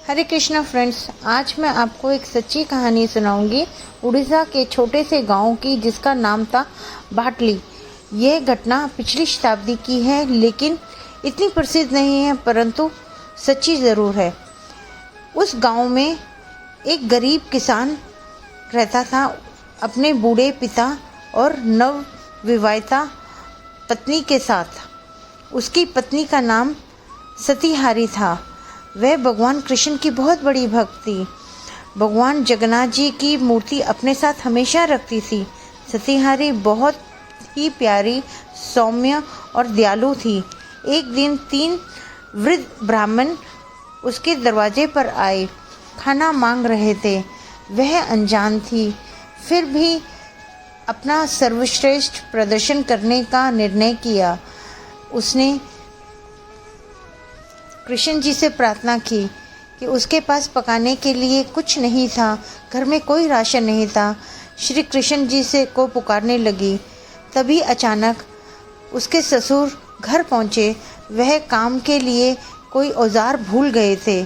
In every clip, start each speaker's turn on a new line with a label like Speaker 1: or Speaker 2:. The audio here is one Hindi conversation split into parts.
Speaker 1: हरे कृष्णा फ्रेंड्स, आज मैं आपको एक सच्ची कहानी सुनाऊंगी उड़ीसा के छोटे से गांव की, जिसका नाम था भाटली। यह घटना पिछली शताब्दी की है, लेकिन इतनी प्रसिद्ध नहीं है, परंतु सच्ची ज़रूर है। उस गांव में एक गरीब किसान रहता था अपने बूढ़े पिता और नवविवाहिता पत्नी के साथ। उसकी पत्नी का नाम सतीहारी था। वह भगवान कृष्ण की बहुत बड़ी भक्त थी। भगवान जगन्नाथ जी की मूर्ति अपने साथ हमेशा रखती थी। सतीहारी बहुत ही प्यारी, सौम्य और दयालु थी। एक दिन 3 वृद्ध ब्राह्मण उसके दरवाजे पर आए, खाना मांग रहे थे। वह अनजान थी, फिर भी अपना सर्वश्रेष्ठ प्रदर्शन करने का निर्णय किया। उसने कृष्ण जी से प्रार्थना की कि उसके पास पकाने के लिए कुछ नहीं था, घर में कोई राशन नहीं था। श्री कृष्ण जी से को पुकारने लगी। तभी अचानक उसके ससुर घर पहुँचे। वह काम के लिए कोई औजार भूल गए थे।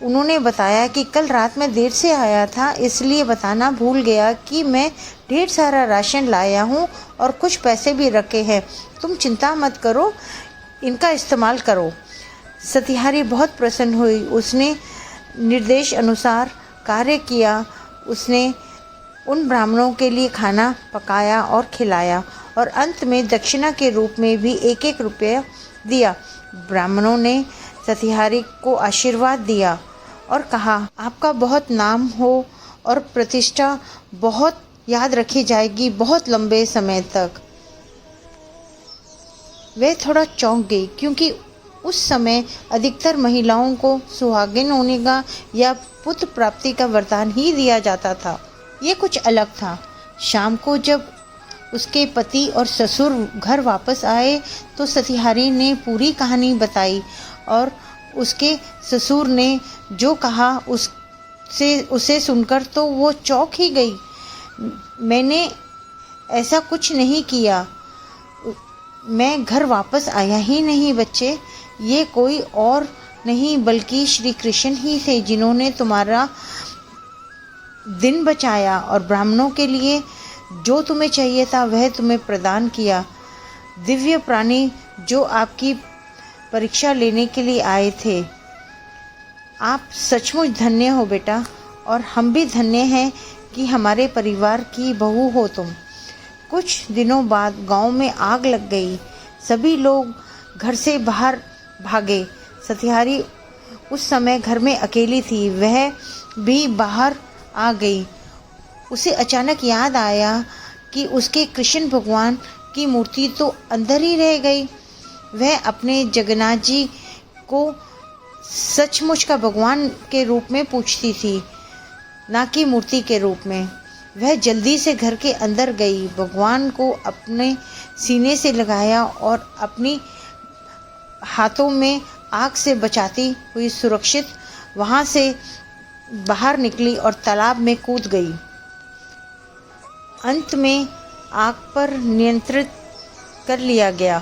Speaker 1: उन्होंने बताया कि कल रात में देर से आया था, इसलिए बताना भूल गया कि मैं ढेर सारा राशन लाया हूँ और कुछ पैसे भी रखे हैं। तुम चिंता मत करो, इनका इस्तेमाल करो। सतीहारी बहुत प्रसन्न हुई। उसने निर्देश अनुसार कार्य किया। उसने उन ब्राह्मणों के लिए खाना पकाया और खिलाया, और अंत में दक्षिणा के रूप में भी 1-1 रुपया दिया। ब्राह्मणों ने सतीहारी को आशीर्वाद दिया और कहा, आपका बहुत नाम हो और प्रतिष्ठा बहुत याद रखी जाएगी, बहुत लंबे समय तक। वह थोड़ा चौंक गई, क्योंकि उस समय अधिकतर महिलाओं को सुहागिन होने का या पुत्र प्राप्ति का वरदान ही दिया जाता था। ये कुछ अलग था। शाम को जब उसके पति और ससुर घर वापस आए तो सतीहारी ने पूरी कहानी बताई, और उसके ससुर ने जो कहा उसे सुनकर तो वो चौंक ही गई। मैंने ऐसा कुछ नहीं किया, मैं घर वापस आया ही नहीं बच्चे। ये कोई और नहीं बल्कि श्री कृष्ण ही थे, जिन्होंने तुम्हारा दिन बचाया और ब्राह्मणों के लिए जो तुम्हें चाहिए था वह तुम्हें प्रदान किया। दिव्य प्राणी जो आपकी परीक्षा लेने के लिए आए थे। आप सचमुच धन्य हो बेटा, और हम भी धन्य हैं कि हमारे परिवार की बहू हो तुम। कुछ दिनों बाद गांव में आग लग गई। सभी लोग घर से बाहर भागे। सतीहारी उस समय घर में अकेली थी। वह भी बाहर आ गई। उसे अचानक याद आया कि उसके कृष्ण भगवान की मूर्ति तो अंदर ही रह गई। वह अपने जगन्नाथ जी को सचमुच का भगवान के रूप में पूछती थी, ना कि मूर्ति के रूप में। वह जल्दी से घर के अंदर गई, भगवान को अपने सीने से लगाया और अपनी हाथों में आग से बचाती हुई सुरक्षित वहां से बाहर निकली और तालाब में कूद गई। अंत में आग पर नियंत्रित कर लिया गया।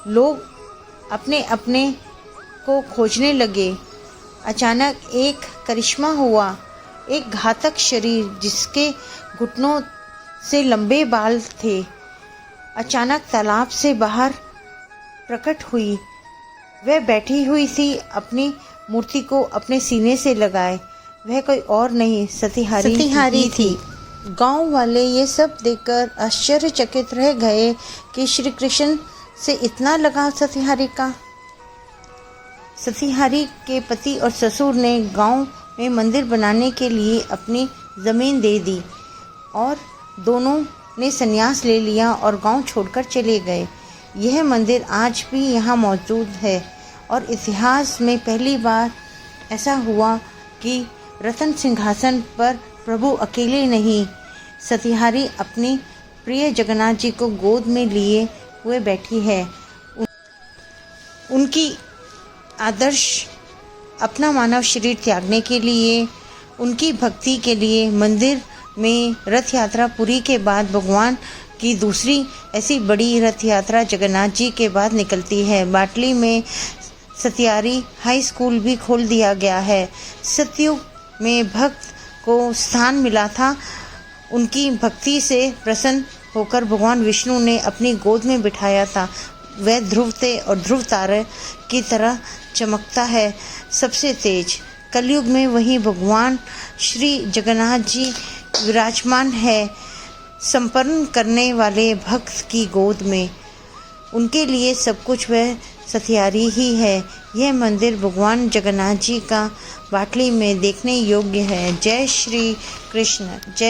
Speaker 1: लोग अपने अपने को खोजने लगे। अचानक एक करिश्मा हुआ। एक घातक शरीर जिसके घुटनों से लंबे बाल थे, अचानक तालाब से बाहर प्रकट हुई। वह बैठी हुई थी, अपनी मूर्ति को अपने सीने से लगाए। वह कोई और नहीं, सतीहारी थी। गांव वाले ये सब देखकर आश्चर्यचकित रह गए कि श्री कृष्ण से इतना लगाव सतीहारी का। सतीहारी के पति और ससुर ने गांव में मंदिर बनाने के लिए अपनी ज़मीन दे दी, और दोनों ने संन्यास ले लिया और गांव छोड़कर चले गए। यह मंदिर आज भी यहाँ मौजूद है, और इतिहास में पहली बार ऐसा हुआ कि रत्न सिंहासन पर प्रभु अकेले नहीं, सतीहारी अपनी प्रिय जगन्नाथ जी को गोद में लिए हुए बैठी है। उनकी आदर्श अपना मानव शरीर त्यागने के लिए, उनकी भक्ति के लिए मंदिर में रथ यात्रा पूरी के बाद भगवान की दूसरी ऐसी बड़ी रथ यात्रा जगन्नाथ जी के बाद निकलती है। बाटली में सत्यारी हाई स्कूल भी खोल दिया गया है। सतयुग में भक्त को स्थान मिला था। उनकी भक्ति से प्रसन्न होकर भगवान विष्णु ने अपनी गोद में बिठाया था। वह ध्रुव और ध्रुव तारे की तरह चमकता है, सबसे तेज। कलयुग में वही भगवान श्री जगन्नाथ जी विराजमान है, समर्पण करने वाले भक्त की गोद में। उनके लिए सब कुछ वह सत्यारी ही है। यह मंदिर भगवान जगन्नाथ जी का बाटली में देखने योग्य है। जय श्री कृष्ण। जय